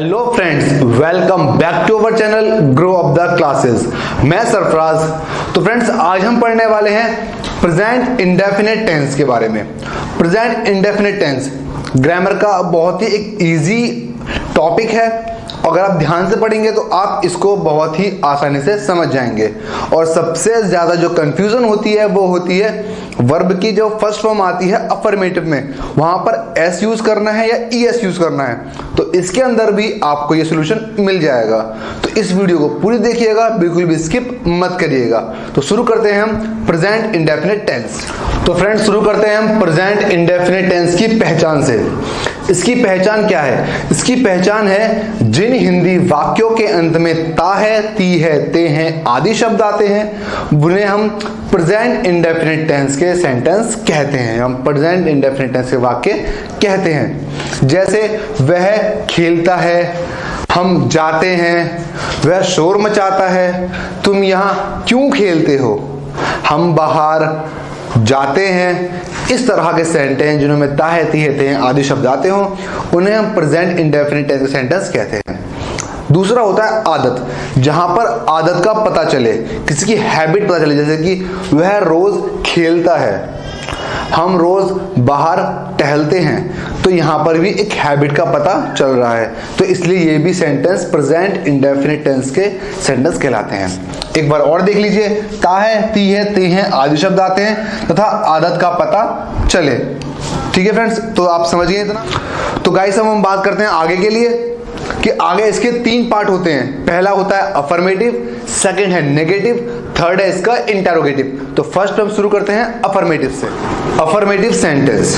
Hello friends, welcome back to our channel grow up the classes. मैं सरफराज। तो friends, आज हम पढ़ने वाले हैं प्रेजेंट इंडेफिनिट टेंस के बारे में। प्रेजेंट इंडेफिनिट टेंस ग्रामर का बहुत ही एक इजी टॉपिक है। अगर आप ध्यान से पढ़ेंगे तो आप इसको बहुत ही आसानी से समझ जाएंगे। और सबसे ज्यादा जो कंफ्यूजन होती है वो होती है वर्ब की जो फर्स्ट फॉर्म आती है अफर्मेटिव में, वहां पर एस यूज करना है या ईएस यूज करना है। तो इसके अंदर भी आपको ये सोल्यूशन मिल जाएगा। तो इस वीडियो को पूरी देखिएगा, बिल्कुल भी स्किप मत करिएगा। तो शुरू करते हैं हम प्रेजेंट इंडेफिनिट टेंस। तो फ्रेंड्स, शुरू करते हैं हम प्रेजेंट इंडेफिनिट टेंस की पहचान से। इसकी पहचान क्या है? इसकी पहचान है जिन हिंदी वाक्यों के अंत में ता है, ती है, ते हैं आदि शब्द आते हैं उन्हें हम प्रेजेंट इंडेफिनिट टेंस के सेंटेंस कहते हैं। हम प्रेजेंट इंडेफिनिट टेंस के वाक्य कहते हैं। जैसे वह खेलता है, हम जाते हैं, वह शोर मचाता है, तुम यहाँ क्यों खेलते हो, हम बाहर जाते हैं। इस तरह के सेंटेंस जिनमें ता है, ती है, ते हैं आदि शब्द आते हो उन्हें हम प्रेजेंट इंडेफिनिट टेंस के सेंटेंस कहते हैं। दूसरा होता है आदत, जहां पर आदत का पता चले, किसी की हैबिट पता चले। जैसे कि वह रोज खेलता है, हम रोज बाहर टहलते हैं, तो यहां पर भी एक हैबिट का पता चल रहा है। तो इसलिए ये भी सेंटेंस प्रेजेंट इंडेफिनिट टेंस के सेंटेंस कहलाते हैं। एक बार और देख लीजिए, ता है, ती है, ते हैं आदि शब्द आते हैं तथा आदत का पता चले। ठीक है फ्रेंड्स, तो आप समझिए इतना। तो गाइस, हम बात करते हैं आगे के लिए कि आगे इसके तीन पार्ट होते हैं। पहला होता है अफर्मेटिव, सेकंड है नेगेटिव, थर्ड है इसका इंटरोगेटिव। तो फर्स्ट हम शुरू करते हैं अफर्मेटिव से। Affirmative sentence.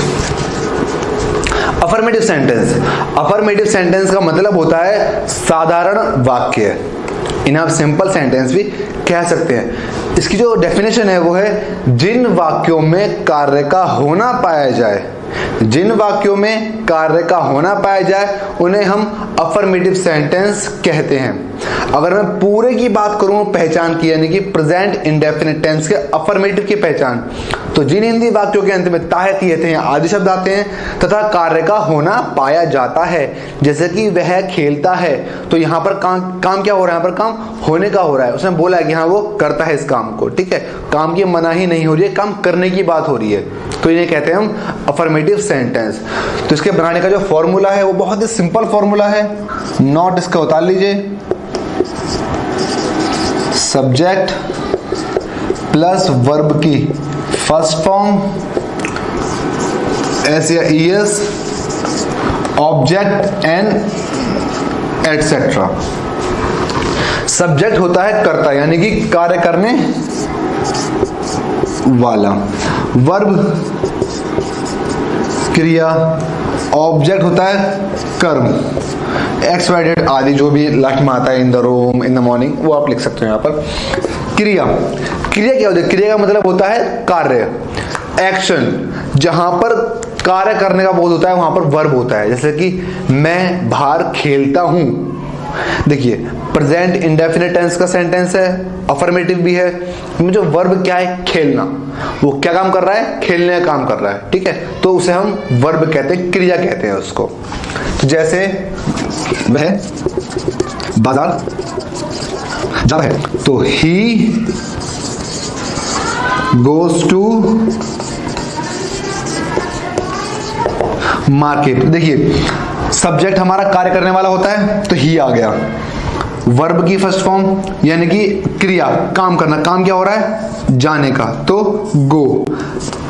Affirmative sentence, affirmative sentence का मतलब होता है साधारण वाक्य। इन्हें आप सिंपल सेंटेंस भी कह सकते हैं। इसकी जो डेफिनेशन है वो है जिन वाक्यों में कार्य का होना पाया जाए, जिन वाक्यों में कार्य का होना पाया जाए उन्हें हम अफर्मेटिव सेंटेंस कहते हैं। अगर मैं पूरे की बात करूं पहचान की, यानी कि प्रेजेंट इंडेफिनिट टेंस के अफर्मेटिव की पहचान, तो जिन हिंदी वाक्यों के अंत में ता है, ती है, ते हैं आदि शब्द आते हैं तथा कार्य का होना पाया जाता है। जैसे कि वह खेलता है, तो यहाँ पर काम क्या हो रहा है? यहाँ पर काम होने का हो रहा है। उसने बोला है कि हाँ वो करता है इस काम को। ठीक है, काम की मनाही नहीं हो रही है, काम करने की बात हो रही है। तो इन्हें कहते हैं हम अफर्मेटिव सेंटेंस। तो इसके बनाने का जो फॉर्मूला है वो बहुत ही सिंपल फॉर्मूला है। नोट इसका उतार लीजिए। सब्जेक्ट प्लस वर्ब की फर्स्ट फॉर्म एस या ES, object and etcetera. Subject होता है कर्ता, यानी कि कार्य करने वाला। वर्ब क्रिया, ऑब्जेक्ट होता है कर्म, एक्स वाई जेड आदि जो भी लास्ट में आता है, in the room, in the morning, वो आप लिख सकते हो यहाँ पर। क्रिया, क्रिया क्या होती है? क्रिया का मतलब होता है कार्य, एक्शन। जहां पर कार्य करने का बोध होता है वहां पर वर्ब होता है। जैसे कि मैं बाहर खेलता हूं। देखिए, प्रेजेंट इंडेफिनिट टेंस का सेंटेंस है, अफर्मेटिव भी है। जो वर्ब क्या है? खेलना। वो क्या काम कर रहा है? खेलने का काम कर रहा है। ठीक है, तो उसे हम वर्ब कहते हैं, क्रिया कहते हैं उसको। तो जैसे वह बाजार जाता है, तो ही गोज टू मार्केट। देखिए, सब्जेक्ट हमारा कार्य करने वाला होता है तो ही आ गया। वर्ब की फर्स्ट फॉर्म यानी कि क्रिया, काम करना, काम क्या हो रहा है? जाने का, तो गो।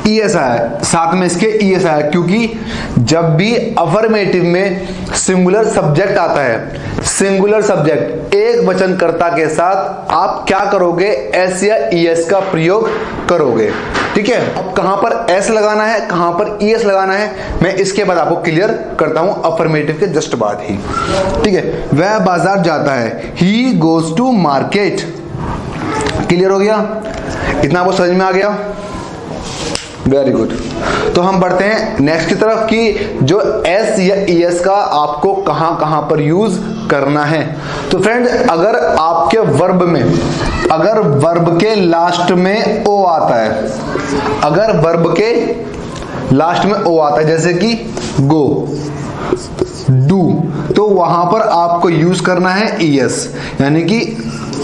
ईएस आया, साथ में इसके ईएस आया, क्योंकि जब भी अफर्मेटिव में सिंगुलर सब्जेक्ट आता है, सिंगुलर सब्जेक्ट एक वचनकर्ता के साथ आप क्या करोगे? एस या ईएस का प्रयोग करोगे। ठीक है, अब कहां पर एस लगाना है, कहां पर ईएस लगाना है, मैं इसके बाद आपको क्लियर करता हूं अफर्मेटिव के जस्ट बाद ही। ठीक है, वह बाजार जाता है, he goes to market. Clear हो गया? इतना आपको समझ में आ गया? Very good. तो हम बढ़ते हैं नेक्स्ट की तरफ कि जो एस या ईएस का आपको कहां कहां पर यूज करना है। तो फ्रेंड, अगर आपके वर्ब में, अगर वर्ब के लास्ट में ओ आता है, अगर वर्ब के लास्ट में ओ आता है, जैसे कि गो, डू, तो वहां पर आपको यूज करना है ईएस, यानी कि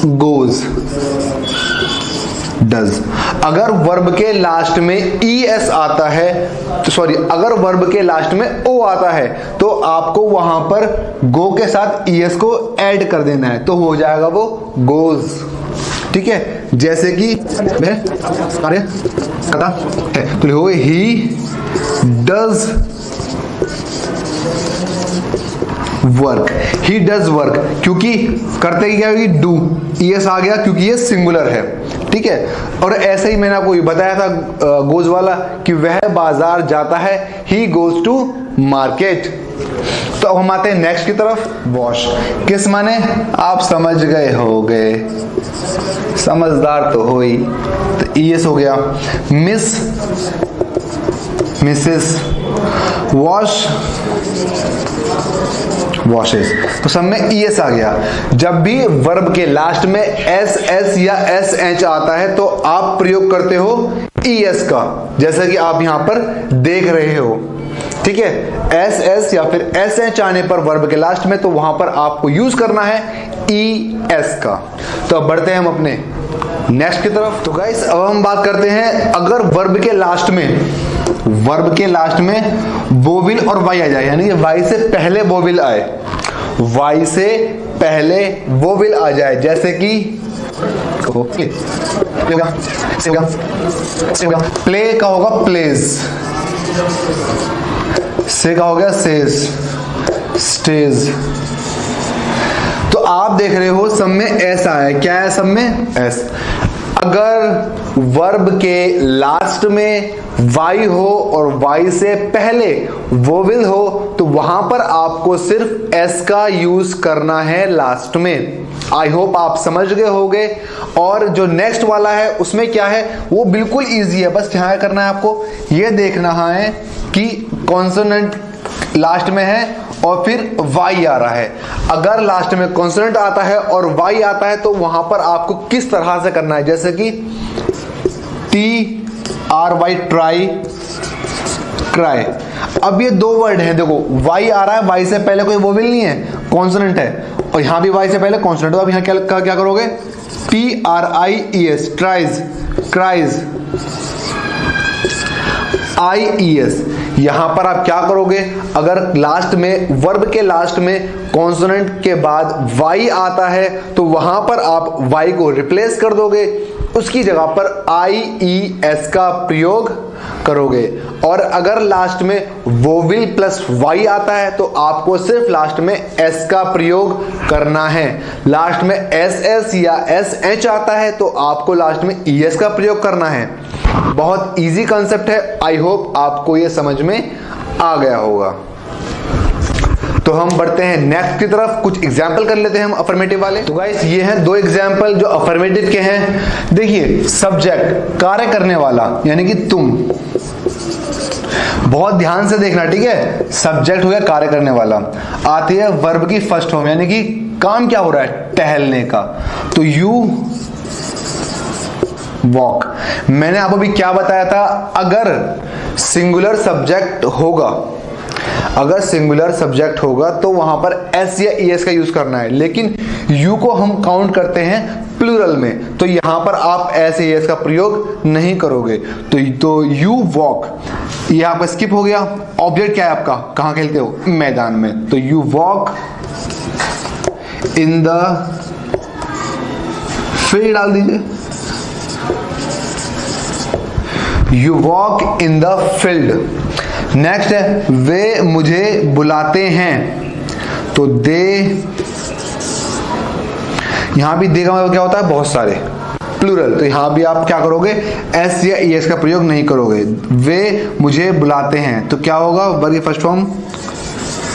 गोज, डज। अगर वर्ब के लास्ट में ईएस आता है, तो सॉरी, अगर वर्ब के लास्ट में ओ आता है तो आपको वहां पर गो के साथ ईएस को ऐड कर देना है, तो हो जाएगा वो गोज। ठीक है, जैसे कि कार्य करता है तो लिखोगे he does work, he does work, क्योंकि करते ही क्या होगी, डू, ईएस आ गया क्योंकि ये सिंगुलर है। ठीक है, और ऐसे ही मैंने आपको बताया था गोज वाला कि वह बाजार जाता है, ही गोज टू मार्केट। तो अब हम आते हैं नेक्स्ट की तरफ, वॉश। किस माने, आप समझ गए होगे, समझदार तो हो ही, तो ईएस हो गया। मिस, मिसेस, वॉश, वॉशेस, तो सब में ईएस आ गया। जब भी वर्ब के लास्ट में एस एस या एस एच आता है तो आप प्रयोग करते हो ईएस का, जैसा कि आप यहां पर देख रहे हो। ठीक है, एस एस या फिर एस एच आने पर वर्ब के लास्ट में, तो वहां पर आपको यूज करना है ईएस का। तो अब बढ़ते हैं हम अपने नेक्स्ट की तरफ। तो गाइस अब हम बात करते हैं, अगर वर्ब के लास्ट में वोविल और वाई आ जाए, यानी कि वाई से पहले वोविल आए, वाई से पहले वोविल आ जाए, जैसे कि प्ले का होगा प्लेस, से का हो गया सेज, स्टेज। तो आप देख रहे हो सब में एस आया है, क्या है सब में, एस। अगर वर्ब के लास्ट में वाई हो और वाई से पहले वोविल हो तो वहां पर आपको सिर्फ एस का यूज करना है लास्ट में। आई होप आप समझ गए होंगे। और जो नेक्स्ट वाला है उसमें क्या है, वो बिल्कुल इजी है, बस क्या करना है आपको, ये देखना है कि कॉन्सोनेंट लास्ट में है और फिर वाई आ रहा है। अगर लास्ट में कॉन्सोनेंट आता है और वाई आता है तो वहां पर आपको किस तरह से करना है, जैसे कि T R Y, try, cry. अब ये दो वर्ड हैं, देखो वाई आ रहा है, वाई से पहले कोई वोवेल नहीं है, कॉन्सोनेंट है, और यहां भी वाई से पहले कॉन्सोनेंट। अब यहां क्या करोगे, टी आर आई ई एस, ट्राइज, क्राइज, आई ई एस। यहां पर आप क्या करोगे, अगर लास्ट में वर्ब के लास्ट में कॉन्सोनेंट के बाद वाई आता है तो वहां पर आप वाई को रिप्लेस कर दोगे, उसकी जगह पर आई ई एस का प्रयोग करोगे। और अगर लास्ट में वोविल प्लस वाई आता है तो आपको सिर्फ लास्ट में एस का प्रयोग करना है। लास्ट में एस एस या एस एच आता है तो आपको लास्ट में ई एस का प्रयोग करना है। बहुत इजी कंसेप्ट है, आई होप आपको ये समझ में आ गया होगा। तो हम बढ़ते हैं नेक्स्ट की तरफ, कुछ एग्जाम्पल कर लेते हैं हम अफर्मेटिव वाले। तो गाइस ये हैं दो एग्जाम्पल जो अफर्मेटिव के हैं। देखिए, सब्जेक्ट कार्य करने वाला, यानी कि तुम, बहुत ध्यान से देखना, ठीक है। सब्जेक्ट हो गया कार्य करने वाला, आती है वर्ब की फर्स्ट फॉर्म, यानी कि काम क्या हो रहा है, टहलने का, तो यू वॉक। मैंने आपको भी क्या बताया था, अगर सिंगुलर सब्जेक्ट होगा, अगर सिंगुलर सब्जेक्ट होगा तो वहां पर एस या ईएस का यूज करना है, लेकिन यू को हम काउंट करते हैं प्लूरल में, तो यहां पर आप एस या ईएस का प्रयोग नहीं करोगे। तो यू वॉक, ये आपका स्किप हो गया। ऑब्जेक्ट क्या है आपका, कहां खेलते हो, मैदान में, तो you walk in the field, डाल दीजिए, you walk in the field. Next है वे मुझे बुलाते हैं, तो दे, यहां भी दे का मतलब क्या होता है, बहुत सारे, प्लूरल, तो यहां भी आप क्या करोगे, एस या ईएस का प्रयोग नहीं करोगे। वे मुझे बुलाते हैं तो क्या होगा, वर्ब की first form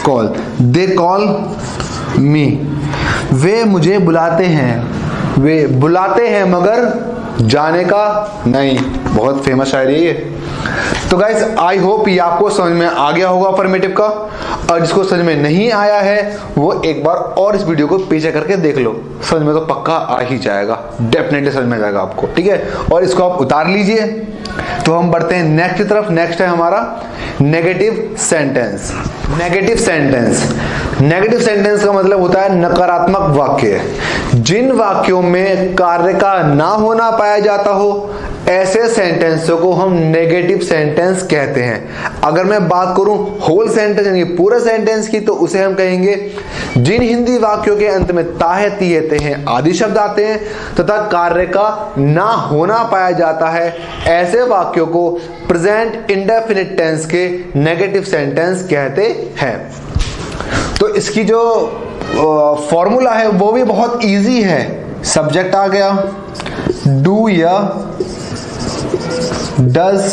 call, they call me. वे मुझे बुलाते हैं, वे बुलाते हैं मगर जाने का नहीं, बहुत फेमस शायरी है ये। तो गाइस आई होप ये आपको समझ में आ गया होगा अफर्मेटिव का। और जिसको समझ में नहीं आया है वो एक बार और इस वीडियो को पीछे करके देख लो, समझ में तो पक्का आ ही जाएगा, डेफिनेटली समझ में आ जाएगा आपको, ठीक है। और इसको आप उतार लीजिए। तो हम बढ़ते हैं नेक्स्ट की तरफ। नेक्स्ट है हमारा negative sentence. Negative sentence, negative sentence का मतलब होता है नकारात्मक वाक्य। जिन वाक्यों में कार्य का ना होना पाया जाता हो, ऐसे सेंटेंसों को हम नेगेटिव सेंटेंस कहते हैं। अगर मैं बात करूं होल सेंटेंस यानी पूरे सेंटेंस की, तो उसे हम कहेंगे जिन हिंदी वाक्यों के अंत में ताहे तिहे तेहे आदि शब्द आते हैं तथा कार्य का ना होना पाया जाता है, ऐसे वाक्यों को प्रेजेंट इंडेफिनिट टेंस के नेगेटिव सेंटेंस कहते हैं। तो इसकी जो फॉर्मूला है वो भी बहुत इजी है। सब्जेक्ट आ गया, डू या does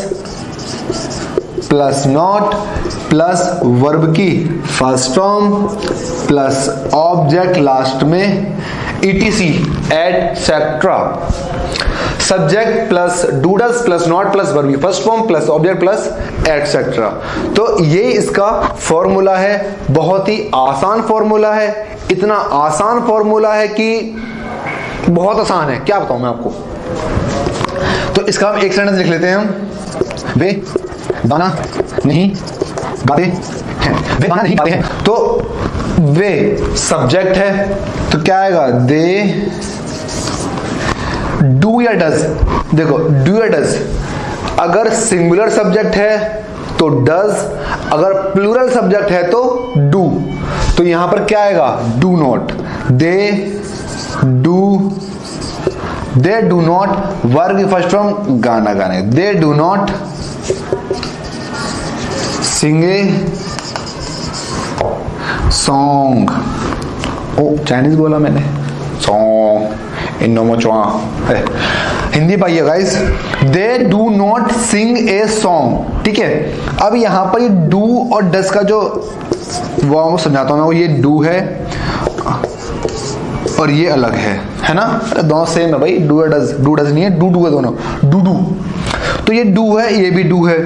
plus not plus verb की first form plus object last में etc etcetera. Subject plus do does plus not plus verb की first form plus object plus etcetera. तो ये इसका फॉर्मूला है। बहुत ही आसान फॉर्मूला है, इतना आसान फॉर्मूला है कि बहुत आसान है, क्या बताऊं मैं आपको। तो इसका हम एक सेंटेंस लिख लेते हैं। हम वे गाना नहीं गाते हैं, वे गाना नहीं गाते हैं। तो वे सब्जेक्ट है, तो क्या आएगा, दे डू या डज। देखो डू या डज, अगर सिंगुलर सब्जेक्ट है तो डज, अगर प्लूरल सब्जेक्ट है तो डू। तो यहां पर क्या आएगा, do not. They do not verb की फर्स्ट फॉर्म गाना गाने, they do not sing a song. Oh Chinese बोला मैंने, सॉन्ग इनोमोचुआ हिंदी पाइए guys. They do not sing a song, ठीक है। अब यहां पर ये डू और डस का जो वो समझाता हूं मैं, वो ये डू है और ये अलग है ना। अरे दोनों सेम है भाई, डू डज नहीं है, डू है दोनों, डू। तो ये डू है, ये भी डू है,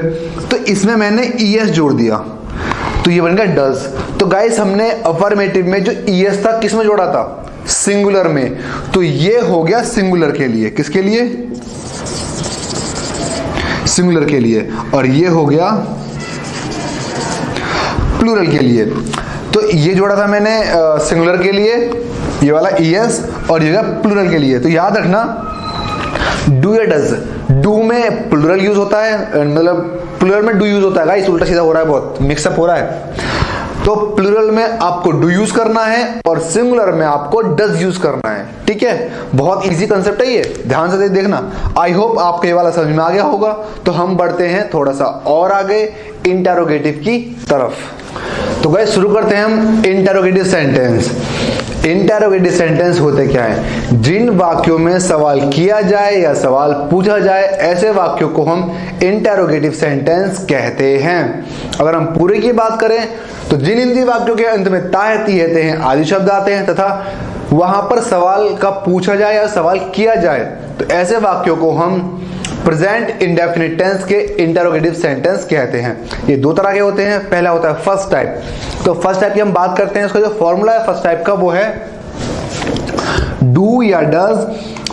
तो इसमें मैंने es जोड़ दिया तो ये बन गया डज। तो गाइस हमने अफर्मेटिव में जो es था किस में जोड़ा था, सिंगुलर में। तो ये हो गया सिंगुलर के लिए, किसके लिए, सिंगुलर के लिए, और ये हो गया प्लूरल के लिए। तो ये जोड़ा था मैंने सिंगुलर के लिए, ये वाला es, और ये प्लूरल के लिए। तो याद रखना डू या डज, डू में प्लूरल यूज होता है, मतलब प्लूरल में डू यूज होता है गाइस, उल्टा सीधा हो रहा है, बहुत मिक्सअप हो रहा है। तो प्लूरल में आपको डू यूज करना है और सिंगुलर में आपको डज यूज करना है, ठीक है। बहुत इजी कंसेप्ट है ये, ध्यान से देखना। आई होप आपको ये वाला समझ में आ गया होगा। तो हम बढ़ते हैं थोड़ा सा और आगे इंटेरोगेटिव की तरफ। तो गाइस शुरू करते हैं हम इंटेरोगेटिव सेंटेंस। इंटेरोगेटिव सेंटेंस होते क्या है, जिन वाक्यों में सवाल किया जाए या सवाल पूछा जाए, ऐसे वाक्यों को हम इंटेरोगेटिव सेंटेंस कहते हैं। अगर हम पूरे की बात करें तो जिन हिंदी वाक्यों के अंत में ताहे तिहे तेहे आदि शब्द आते हैं तथा वहां पर सवाल का पूछा जाए या सवाल किया जाए, तो ऐसे वाक्यों को हम प्रेजेंट इंडेफिनिट टेंस के इंटेरोगेटिव सेंटेंस कहते हैं। ये दो तरह के होते हैं। पहला होता है फर्स्ट टाइप। तो फर्स्ट टाइप की हम बात करते हैं, इसका जो फॉर्मूला है फर्स्ट टाइप का वो है डू या does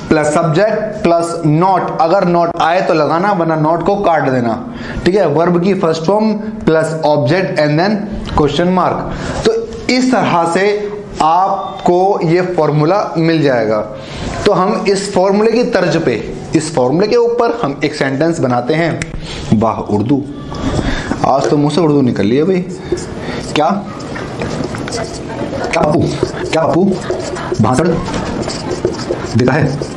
plus subject plus not. अगर नॉट आए तो लगाना, वरना नॉट को काट देना, ठीक है। वर्ब की first form plus object and then question mark. तो इस तरह से आपको ये फॉर्मूला मिल जाएगा। तो हम इस फॉर्मूले की तर्ज पे, इस फॉर्मूले के ऊपर हम एक सेंटेंस बनाते हैं। वाह उर्दू, आज तो मुंह से उर्दू निकल रही है भाई। क्या क्या बापू, क्या बापू भाषण दिखा है।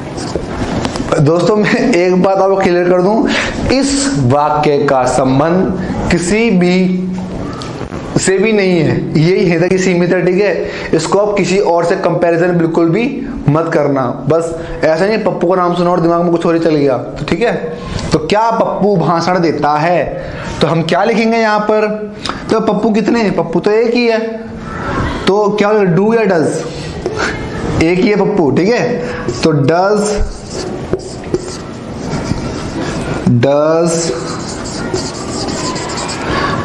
दोस्तों मैं एक बात आपको क्लियर कर दूं, इस वाक्य का संबंध किसी भी से भी नहीं है, यही है तक सीमित है, ठीक है। इसको आप किसी और से कंपैरिजन बिल्कुल भी मत करना। बस ऐसा नहीं पप्पू का नाम सुना और दिमाग में कुछ और ही चल गया, तो ठीक है। तो क्या पप्पू भाषण देता है, तो हम क्या लिखेंगे यहाँ पर, तो पप्पू कितने हैं, पप्पू तो एक ही है। तो क्या डू या डज, एक ही है पप्पू, ठीक है। तो डज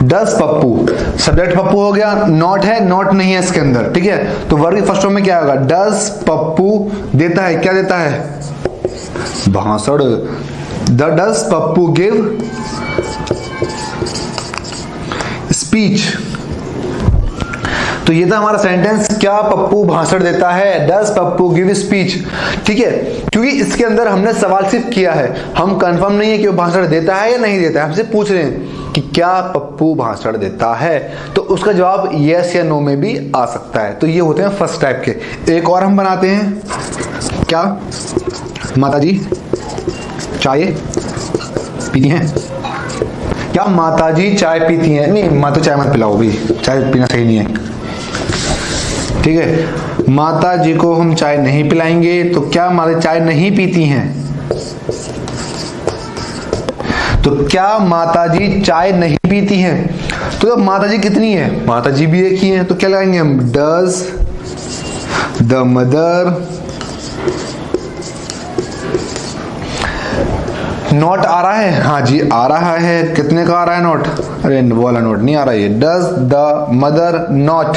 10 पप्पू, सब्जेक्ट पप्पू हो गया, नॉट है, नॉट नहीं है इसके अंदर, ठीक है। तो वर्ग फर्स्ट फॉर्म में क्या होगा, 10 पप्पू देता है, क्या देता है, भाषण। The 10 Pappu give speech. तो ये था हमारा सेंटेंस, क्या पप्पू भाषण देता है, 10 पप्पू गिव स्पीच, ठीक है। क्योंकि इसके अंदर हमने सवाल सिर्फ किया है, हम कंफर्म नहीं है कि वो भाषण देता है या नहीं देता है, हमसे पूछ रहे हैं कि क्या पप्पू भाषण देता है, तो उसका जवाब यस या नो में भी आ सकता है। तो ये होते हैं फर्स्ट टाइप के। एक और हम बनाते हैं, क्या माताजी चाय पीती हैं, क्या माताजी चाय पीती हैं, नहीं माँ तो चाय मत पिलाओ भी, चाय पीना सही नहीं है, ठीक है। माता जी को हम चाय नहीं पिलाएंगे, तो क्या माता चाय नहीं पीती हैं, तो क्या माता जी चाय नहीं पीती हैं। तो माता जी कितनी है, माता जी भी एक ही है, तो क्या लगाएंगे हम, डज द मदर, नोट आ रहा है, हाँ जी आ रहा है, कितने का आ रहा है नोट, अरे वो वाला नोट नहीं आ रहा है, डज द मदर नॉट,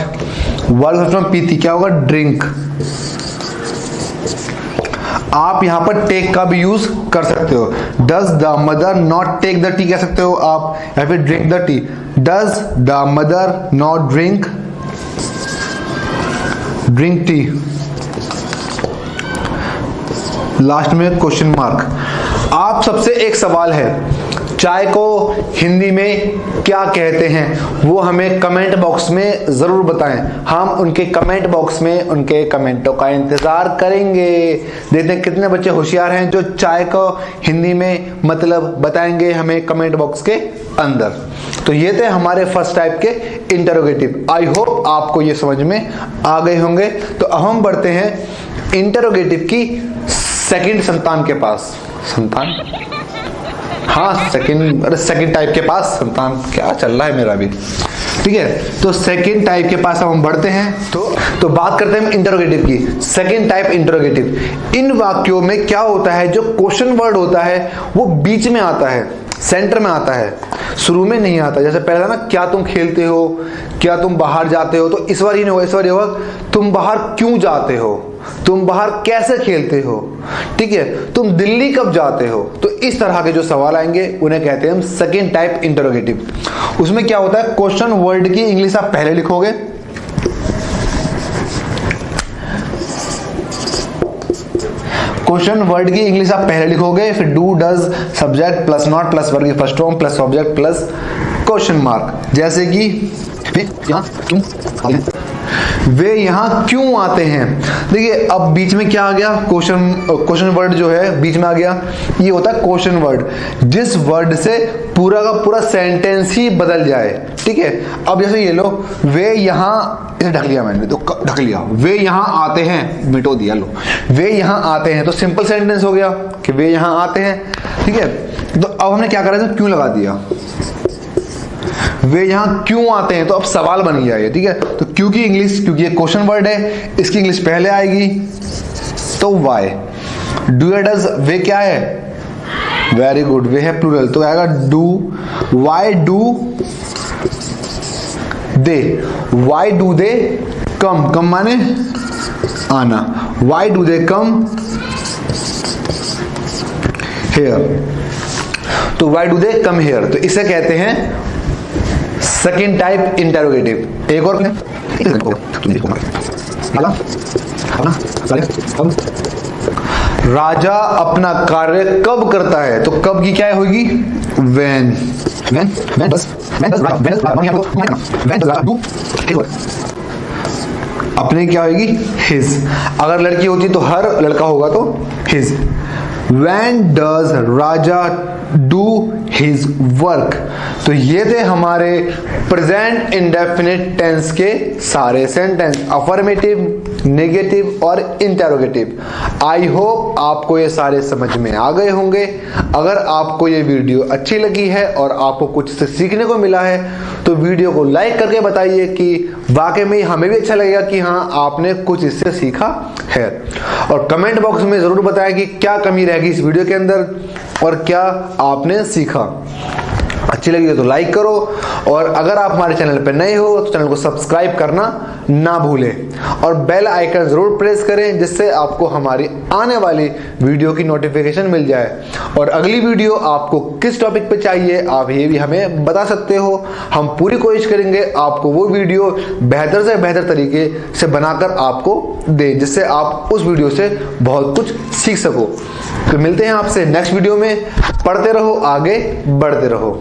वर्ग में पीती, क्या होगा, ड्रिंक। आप यहां पर टेक का भी यूज कर सकते हो, does the mother not take the tea कह सकते हो आप, या फिर drink the tea, does the mother not drink tea. Last में क्वेश्चन मार्क। आप सबसे एक सवाल है, चाय को हिंदी में क्या कहते हैं, वो हमें कमेंट बॉक्स में जरूर बताएं। हम उनके कमेंट बॉक्स में उनके कमेंटों का इंतजार करेंगे। देखते हैं कितने बच्चे होशियार हैं जो चाय को हिंदी में मतलब बताएंगे हमें कमेंट बॉक्स के अंदर। तो ये थे हमारे फर्स्ट टाइप के इंटरोगेटिव। आई होप आपको ये समझ में आ गए होंगे। तो अब हम बढ़ते हैं इंटरोगेटिव की सेकंड संतान के पास। संतान, हाँ सेकंड टाइप के पास, संतान क्या चल रहा है मेरा भी, ठीक है। तो सेकंड टाइप के पास हम बढ़ते हैं। तो बात करते हैं इंटरोगेटिव की। सेकंड टाइप इंटरोगेटिव, इन वाक्यों में क्या होता है, जो क्वेश्चन वर्ड होता है वो बीच में आता है, सेंटर में आता है, शुरू में नहीं आता। जैसे पहले था ना, क्या तुम खेलते हो, क्या तुम बाहर जाते हो, तो इस बार ही नहीं होगा, इस बार होगा तुम बाहर क्यों जाते हो, तुम बाहर कैसे खेलते हो, ठीक है, तुम दिल्ली कब जाते हो। तो इस तरह के जो सवाल आएंगे उन्हें कहते हैं हम सेकंड टाइप इंटरोगेटिव। उसमें क्या होता है, क्वेश्चन वर्ड की इंग्लिश आप पहले लिखोगे, क्वेश्चन वर्ड की इंग्लिश आप पहले लिखोगे, फिर do does subject plus not plus verb की first form plus object plus question mark. जैसे कि वे यहाँ क्यों आते हैं। देखिए अब बीच में क्या आ गया, क्वेश्चन वर्ड जो है बीच में आ गया, ये होता है क्वेश्चन वर्ड, जिस वर्ड से पूरा का पूरा सेंटेंस ही बदल जाए, ठीक है। अब जैसे ये लो, वे यहाँ, इसे ढक लिया मैंने, तो ढक लिया, वे यहाँ आते हैं, मिटो दिया, लो वे यहाँ आते हैं, तो सिंपल सेंटेंस हो गया कि वे यहाँ आते हैं, ठीक है। तो अब हमने क्या करा, क्यों लगा दिया, वे यहाँ क्यों आते हैं, तो अब सवाल बन गया ये, ठीक है। तो क्यों की इंग्लिश, क्योंकि ये क्वेश्चन वर्ड है, इसकी इंग्लिश पहले आएगी, तो वाई। डू या डज, वे क्या है, वेरी गुड, वे है प्लूरल, तो आएगा do. Why do they, why do they come, come माने आना, why do they come here, तो why do they come here, तो इसे कहते हैं सेकेंड टाइप इंटरोगेटिव। एक और राजा अपना कार्य कब करता है, तो कब की क्या होगी, when अपने क्या होगी, his। अगर लड़की होती तो हर, लड़का होगा तो his। when does Raja do his work। तो ये थे हमारे प्रेजेंट इंडेफिनिट टेंस के सारे सेंटेंस, अफर्मेटिव, नेगेटिव और इंटरोगेटिव। आई होप आपको ये सारे समझ में आ गए होंगे। अगर आपको ये वीडियो अच्छी लगी है और आपको कुछ से सीखने को मिला है तो वीडियो को लाइक करके बताइए कि वाकई में हमें भी अच्छा लगेगा कि हाँ आपने कुछ इससे सीखा है। और कमेंट बॉक्स में जरूर बताएं कि क्या कमी रहेगी इस वीडियो के अंदर और क्या आपने सीखा। अच्छी लगी हो तो लाइक करो, और अगर आप हमारे चैनल पर नए हो तो चैनल को सब्सक्राइब करना ना भूलें, और बेल आइकन जरूर प्रेस करें जिससे आपको हमारी आने वाली वीडियो की नोटिफिकेशन मिल जाए। और अगली वीडियो आपको किस टॉपिक पे चाहिए आप ये भी हमें बता सकते हो। हम पूरी कोशिश करेंगे आपको वो वीडियो बेहतर से बेहतर तरीके से बनाकर आपको दे, जिससे आप उस वीडियो से बहुत कुछ सीख सको। तो मिलते हैं आपसे नेक्स्ट वीडियो में। पढ़ते रहो, आगे बढ़ते रहो।